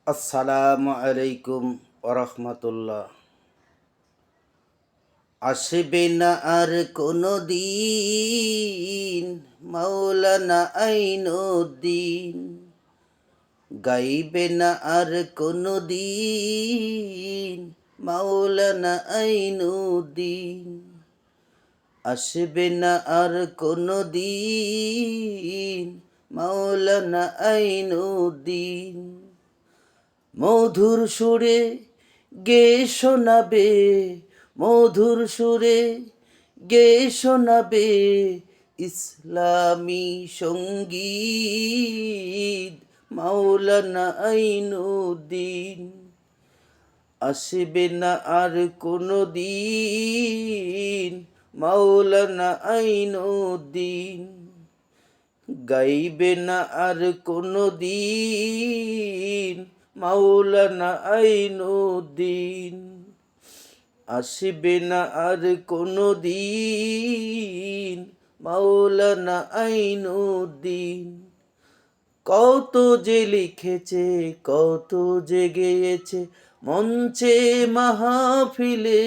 আসসালামু আলাইকুম ওরহমতুল্লাহ। আসবে না আর কোনো দিন মাওলানা আইনুদ্দিন, গাইবে না আর কোনো দিন মাওলানা আইনুদ্দিন। আসবে না আর কোনো দিন মাওলানা আইনুদ্দিন। মধুর সুরে গে শোনাবে, মধুর সুরে গে শোনাবে ইসলামী সঙ্গীত মাওলানা আইনুদ্দিন। আসবে না আর কোনো দিন মাওলানা আইনুদ্দিন, গাইবে না আর কোনো দিন মাওলানা আইনুদ্দিন। আসবে না আর কোনো দিন মাওলানা আইনুদ্দিন। কত যে লিখেছে, কত যে গেয়েছে মঞ্চে মাহফিলে,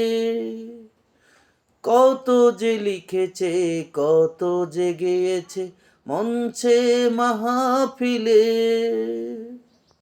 কত যে লিখেছে, কত যে গেয়েছে মঞ্চে মাহফিলে।